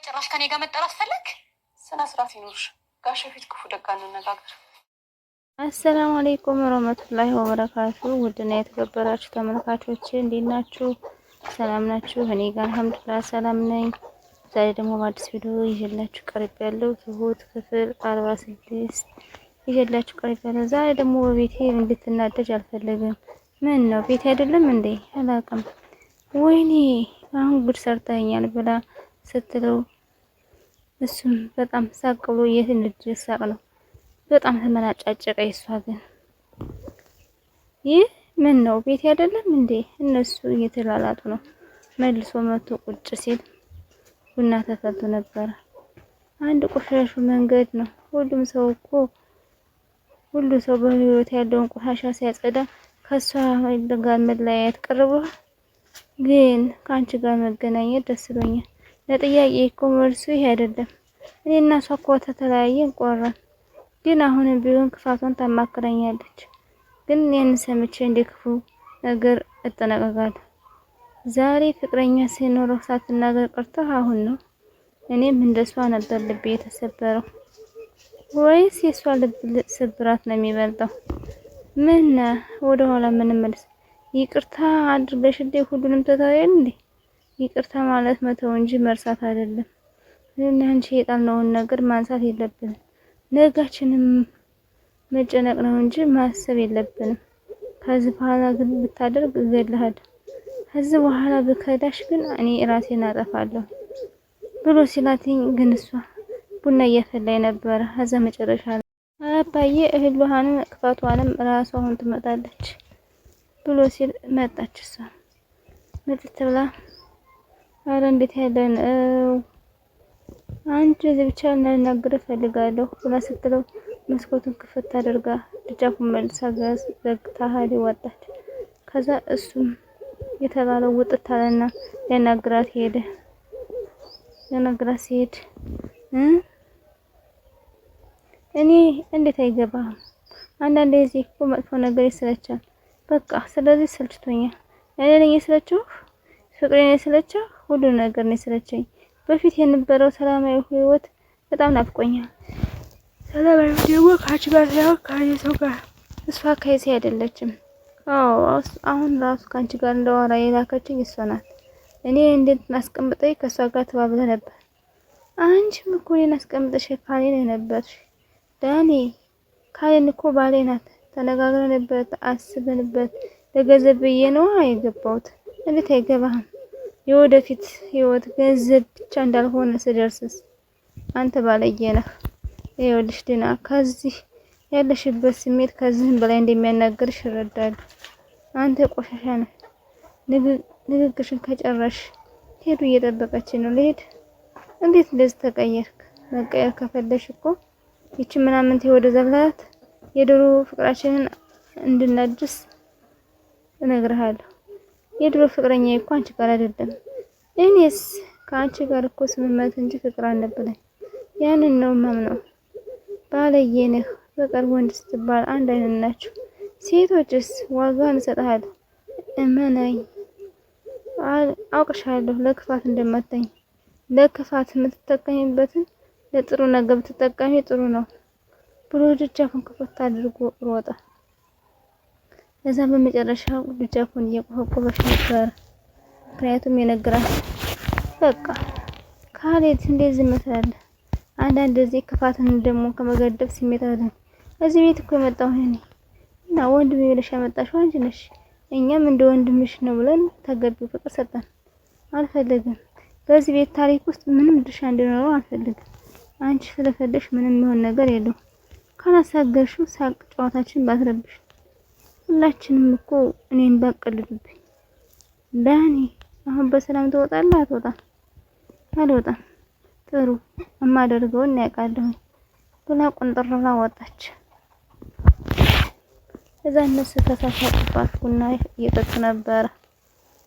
ጭራሽ ከኔ ጋር መጠራት ፈለግ? ስነ ስርዓት ይኖርሽ። ጋሽ ፊት ክፉ ደጋ እንነጋገር። አሰላሙ አለይኩም ወራህመቱላሂ ወበረካቱ። ውድና የተከበራችሁ ተመልካቾች እንዴት ናችሁ? ሰላም ናችሁ? እኔ ጋር አልሐምዱሊላህ ሰላም ነኝ። ዛሬ ደግሞ በአዲስ ቪዲዮ ይዤላችሁ ቀርቤያለሁ። ትሁት ክፍል 46 ይዤላችሁ ቀርቤያለሁ። ዛሬ ደግሞ በቤቴ እንድትናደጅ አልፈለግም። ምን ነው ቤቴ አይደለም እንዴ? አላውቅም። ወይኔ አሁን ጉድ ሰርተኛል ብላ ስትለው እሱም በጣም ሳቅ ብሎ የትንድጅ ሳቅ ነው። በጣም ተመናጫጨቀ። እሷ ግን ይህ ምን ነው ቤት አይደለም እንዴ? እነሱ እየተላላጡ ነው። መልሶ መቶ ቁጭ ሲል ቡና ተፈልቶ ነበር። አንድ ቆሻሹ መንገድ ነው። ሁሉ ሰው በህይወት ያለውን ቆሻሻ ሲያጸዳ ከሷ ጋር መለያየት ቀርቧል። ግን ከአንቺ ጋር መገናኘት ደስ ብሎኛል። ለጥያቄ እኮ መልሱ ይሄ አይደለም። እኔና እሷ እኮ ተለያየን ቆራን። ግን አሁንም ቢሆን ክፋቷን ታማክረኛለች። ግን ያን ሰምቼ እንደ ክፉ ነገር እጠነቀቃለሁ። ዛሬ ፍቅረኛ ሲኖረው ሳትናገር ቀርተህ አሁን ነው። እኔም እንደሷ ነበር ልቤ የተሰበረው። ወይስ የሷ ልብ ስብራት ነው የሚበልጠው? ምን ወደ ኋላ ምንመለስ? ይቅርታ አድርገሽልኝ ሁሉንም ተታየን እንዴ? ይቅርታ ማለት መተው እንጂ መርሳት አይደለም። እና አንቺ የጣልነውን ነገር ማንሳት የለብንም። ነጋችንም መጨነቅ ነው እንጂ ማሰብ የለብንም። ከዚህ በኋላ ግን ብታደርግ እገልሃለሁ። ከዚህ በኋላ ብከዳሽ ግን እኔ ራሴን አጠፋለሁ ብሎ ሲላትኝ ግን እሷ ቡና እያፈላኝ ነበረ። ከዛ መጨረሻ ላይ አባዬ እህል ውሃንም ክፋቷንም ራሷ አሁን ትመጣለች ብሎ ሲል መጣች። እሷ መጥታ ብላ አረ እንዴት ያለ ነው አንቺ እዚህ ብቻ ልናገር እፈልጋለሁ ብላ ስትለው መስኮቱን ክፍት አድርጋ ደጃፉን መልሳ ጋዝ ዘግታ ሀዲ ወጣች። ከዛ እሱም የተባለው ውጥት አለና ሊያናግራት ሄደ። ሊያናግራት ሲሄድ እኔ እንዴት አይገባም? አንዳንዴ እዚህ እኮ መጥፎ ነገር ይሰለቻል። በቃ ስለዚህ ሰልችቶኛል። እኔ ነኝ የሰለቸው፣ ፍቅሬን የሰለቸው፣ ሁሉ ነገር ነው የሰለቸኝ። በፊት የነበረው ሰላማዊ ህይወት በጣም ናፍቆኛል። ሰላማዊ ደግሞ ካንቺ ጋር ሳይሆን ከአንቺ ሰው ጋር። እሷ ከይሴ አይደለችም። አሁን ራሱ ካንቺ ጋር እንደዋራ የላከችኝ እሷ ናት። እኔ እንዴት አስቀምጠኝ ከሷ ጋር ተባብለ ነበር። አንቺም እኮ እኔን አስቀምጠሽ ካሌን ነበርሽ። ዳኒ ካሌን እኮ ባሌ ናት። ተነጋግረንበት አስበንበት ለገንዘብ ብዬ ነው የገባሁት። እንዴት አይገባህም? የወደፊት ህይወት ገንዘብ ብቻ እንዳልሆነ ስደርስስ አንተ ባለየ ነህ። ይኸውልሽ ዲና ከዚህ ያለሽበት ስሜት ከዚህም በላይ እንደሚያናግርሽ እረዳለሁ። አንተ ቆሻሻ ነህ። ንግግርሽን ከጨረሽ ሄዱ እየጠበቀች ነው። ልሄድ እንዴት እንደዚህ ተቀየርክ? መቀየር ከፈለሽ እኮ ይቺ ምናምን ወደ ዘብላት የድሮ ፍቅራችንን እንድናድስ እነግርሃለሁ። የድሮ ፍቅረኛ እኮ አንቺ ጋር አይደለም። እኔስ ከአንቺ ጋር እኮ ስምመት እንጂ ፍቅር አልነበረኝ። ያንን ነው ማምነው። ባለየ ነህ። በቅርብ ወንድ ስትባል አንድ አይነት ናቸው። ሴቶችስ ዋጋ እንሰጥሃለሁ። እመነኝ። አውቅሻለሁ ለክፋት እንደማታኝ። ለክፋት የምትጠቀሚበትን ለጥሩ ነገር ብትጠቀሚ ጥሩ ነው ብሎ ደጃፉን ክፍት አድርጎ ሮጠ። እዛ በመጨረሻው ደጃፉን እየቆፈቆፈች ነበር። ምክንያቱም የነገራት በቃ ካሌት እንደዚህ መሰለ። አንዳንድ ጊዜ ክፋትን ደግሞ ከመገደብ ስሜት አለ። እዚህ ቤት እኮ የመጣው እኔ እና ወንድሜ ብለሽ ያመጣሽው አንቺ ነሽ። እኛም እንደ ወንድምሽ ነው ብለን ተገቢው ፍቅር ሰጠን። አልፈልግም በዚህ ቤት ታሪክ ውስጥ ምንም ድርሻ እንዲኖረው አልፈልግም። አንቺ ስለፈለሽ ምንም የሚሆን ነገር የለው። ካላሳገርሽው ሳቅ ጨዋታችን ባትረብሽ። ሁላችንም እኮ እኔን ባቀልዱብኝ። ዳኒ አሁን በሰላም ትወጣለህ? አትወጣም? አልወጣም። ጥሩ የማደርገውን ያውቃለሁ ብላ ቆንጥራ ወጣች። እዛ እነሱ ተሳሳቁባት። ቡና እየጠጡ ነበረ።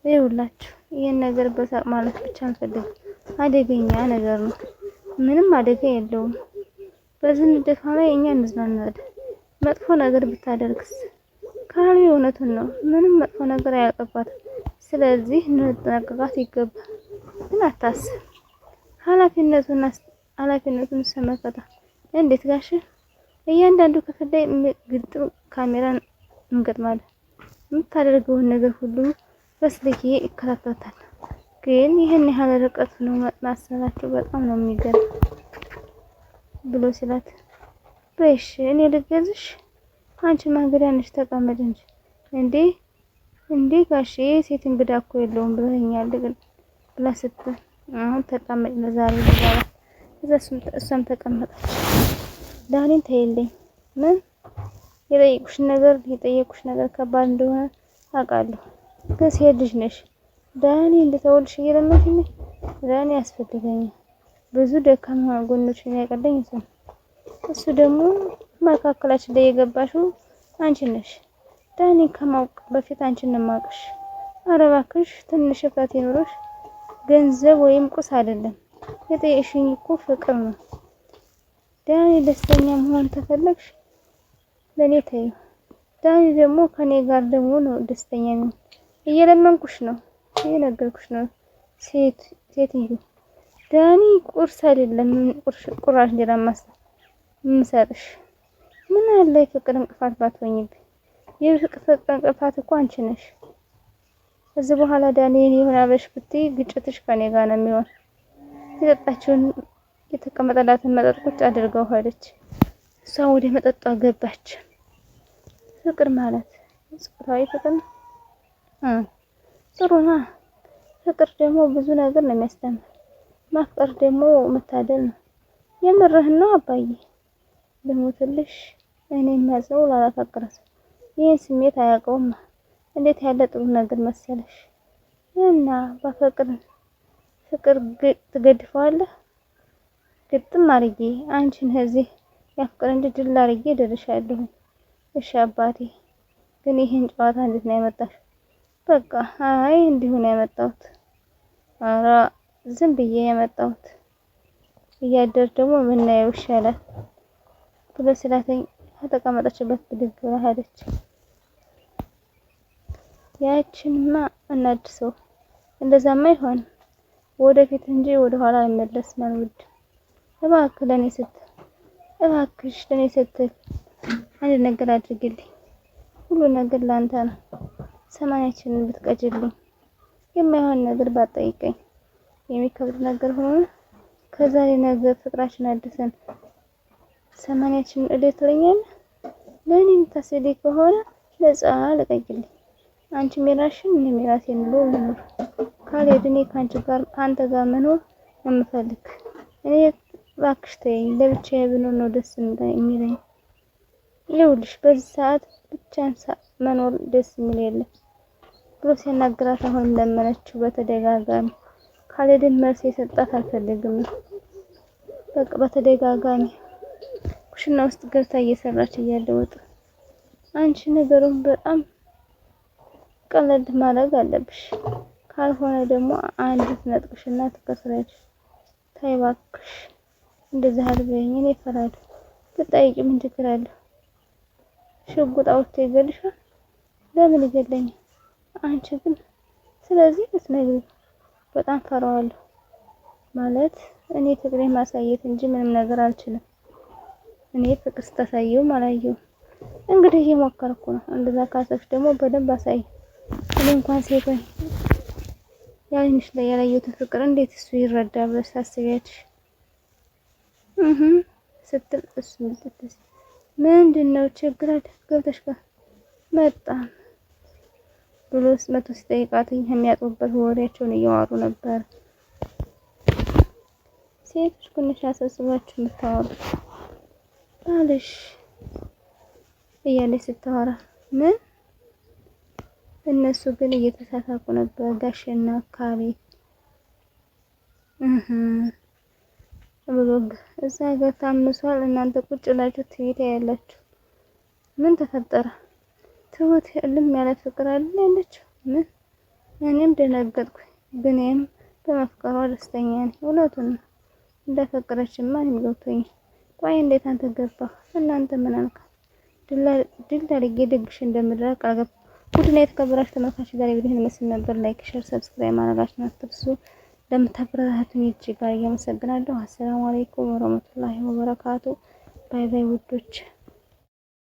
ይኸውላችሁ ይሄን ነገር በሳቅ ማለት ብቻ አንፈልግም። አደገኛ ነገር ነው። ምንም አደጋ የለውም። በዚህ ንዴቷ ላይ እኛ እንዝናናለን። መጥፎ ነገር ብታደርግስ? ካሌ እውነቱን ነው። ምንም መጥፎ ነገር አያልቅባትም። ስለዚህ እንጠነቀቃት ይገባል። ግን አታስብ። ኃላፊነቱን ሰመከታ። እንዴት ጋሽ? እያንዳንዱ ክፍል ላይ ግጥም ካሜራ እንገጥማለን። የምታደርገውን ነገር ሁሉ በስልኬ ይከታተላል። ግን ይህን ያህል ርቀት ነው ማሰላችሁ በጣም ነው የሚገርም ብሎ ሲላት፣ በይሽ እኔ ልገዝሽ፣ አንቺ ማንገዳ ነሽ ተቀመጥ እንጂ እንዴ ጋሼ ሴት እንግዳ እኮ የለውም ብለኸኛል ብላ ስትል፣ አሁን ተቀመጭ ለዛሬ ይባላል። እሷም ተቀመጠች። ዳኒን ተይልኝ። ምን የጠየቁሽ ነገር ከባድ እንደሆነ አውቃለሁ፣ ግን ሴት ልጅ ነሽ። ዳኒ እንድተውልሽ እየለመንሽ ነሽ። ዳኒ ያስፈልገኛል። ብዙ ደካማ ጎኖችን ያቀለኝ እሱ ደግሞ መካከላችን ላይ የገባሽው አንቺ ነሽ። ዳኒ ከማውቅ በፊት አንቺን ነው የማውቅሽ። ኧረ እባክሽ ትንሽ እፍረት ይኖርሽ። ገንዘብ ወይም ቁስ አይደለም የጠየቅሽኝ እኮ ፍቅር ነው። ዳኒ ደስተኛ መሆን ተፈለግሽ ለኔ ተይው። ዳኒ ደግሞ ከኔ ጋር ደግሞ ነው ደስተኛ ነው። እየለመንኩሽ ነው፣ እየነገርኩሽ ነው። ሴትዮ ዳኒ ቁርስ አይደለም ቁራሽ እንጀራ የምሰጥሽ። ምን አለ የፍቅር እንቅፋት ባትሆኝብኝ። የፍቅር እንቅፋት እኮ አንቺ ነሽ። ከዚህ በኋላ ዳኒ የሆነ አበሽ ብትይ ግጭትሽ ከኔ ጋር ነው የሚሆን። የጠጣችውን የተቀመጠላትን መጠጥ ቁጭ አድርገው ሄደች። እሷ ወደ መጠጧ ገባች። ፍቅር ማለት ጾታዊ ፍቅር ነው። ጥሩ ነው። ፍቅር ደግሞ ብዙ ነገር ነው የሚያስተምር። ማፍቀር ደግሞ መታደል ነው። የምርህን ነው አባዬ? ልሞትልሽ። እኔ ማዘው ላላፈቅረስ ይህን ስሜት አያውቀውም። እንዴት ያለ ጥሩ ነገር መሰለሽ። እና ፍቅር ትገድፈዋለህ? ግጥም አርጌ አንቺን እዚህ ያፍቅር እንጂ ድል አርጌ ደርሻለሁ። እሺ አባቴ፣ ግን ይሄን ጨዋታ እንዴት ነው ያመጣሽ? በቃ አይ እንዲሁ ነው ያመጣሁት። ኧረ ዝም ብዬ ያመጣሁት። እያደር ደግሞ ምናየው ይሻላል ብሎ ስላተኝ ከተቀመጠችበት ብድግ ብላ ሄደች። ያቺንማ እናድሰው። እንደዛማ ይሆን ወደፊት እንጂ ወደ ኋላ አይመለስ ማለት። እባክሽ ለኔ ስትል አንድ ነገር አድርግልኝ። ሁሉ ነገር ላንተ ነው። ሰማያችንን ብትቀጭልኝ፣ የማይሆን ነገር ባጠይቀኝ፣ የሚከብድ ነገር ሆኖ ከዛሬ ነገር ፍቅራችን አድሰን ሰማያችንን እዴት ትለኛለህ። ለኔ የምታስቢ ከሆነ ነፃ ልቀቂልኝ። አንቺ ሜራሽን እኔ ሜራሴን ብሎ ልኑር። ካልሄድን ከአንተ ጋር መኖር የምፈልግ እኔ። እባክሽ ተይኝ፣ ለብቻዬ ብኖር ነው ደስ የሚለኝ። ይኸውልሽ በዚህ ሰዓት ብቻን መኖር ደስ የሚል የለም ብሎ ሲያናግራት አሁንም ለመነችው በተደጋጋሚ። ካልሄድን መልስ የሰጣት አልፈልግም። በቃ በተደጋጋሚ ኩሽና ውስጥ ገብታ እየሰራች እያለ ወጥ አንቺ ነገሩን በጣም ቀለድ ማድረግ አለብሽ። ካልሆነ ደግሞ አንዲት ነጥቅሽና ትከስራለሽ። ተይ እባክሽ እንደዚህ አልበይኝ። እኔ እፈራለሁ። ብጠይቂ ምን ችግር አለው? ሽጉጥ አውጥቶ ይገልሻል። ለምን ይገለኛል? አንቺ ግን ስለዚህ ልትነግሪኝ በጣም ፈራዋለሁ። ማለት እኔ ፍቅሬን ማሳየት እንጂ ምንም ነገር አልችልም። እኔ ፍቅር ስታሳየውም አላየሁም። እንግዲህ እየሞከርኩ ነው። እንደዛ ካሰብሽ ደግሞ በደንብ አሳይ። እኔ እንኳን ሴት ነኝ። ያንሽ ላይ ያላየሁትን ፍቅር እንዴት እሱ ይረዳ ብለሽ ታስቢያለሽ? ስትል እሱ ልትተስ ምንድነው ችግር አለ? ገብተሽ ጋር መጣን ብሎስ መቶ ሲጠይቃት የሚያጥቡበት ወሬያቸውን እያወሩ ነበር። ሴቶች ኩንሽ አሰስባችሁ የምታወሩ ባልሽ እያለች ስታወራ ምን እነሱ ግን እየተሳሳቁ ነበር። ጋሽና ካሌ ብሎግ እዛ ጋር ታምሷል። እናንተ ቁጭ ብላችሁ ትይታ ያላችሁ ምን ተፈጠረ? ትሁት እልም ያለ ፍቅር አለ ያለችው ምን? እኔም ደነገጥኩ። ግን በመፍቀሯ ደስተኛ ነኝ። እውነቱን ነው። እንደፈቀረችማ እኔም ገብቶኛል። ቆይ እንዴት አንተ ገባህ? እናንተ ምን አልካ? ድል አድርጌ ደግሽ እንደምድረቅ አልገባ። ቡድና የተከበራችሁ ተመልካቾች ዛሬ ቪዲዮ ይመስል ነበር። ላይክ፣ ሼር፣ ሰብስክራይብ ማድረጋችሁን አትርሱ። ለምታበረታቱኝ እጅግ አመሰግናለሁ። አሰላሙ አለይኩም ወራህመቱላሂ ወበረካቱ። ባይ ባይ ውዶች።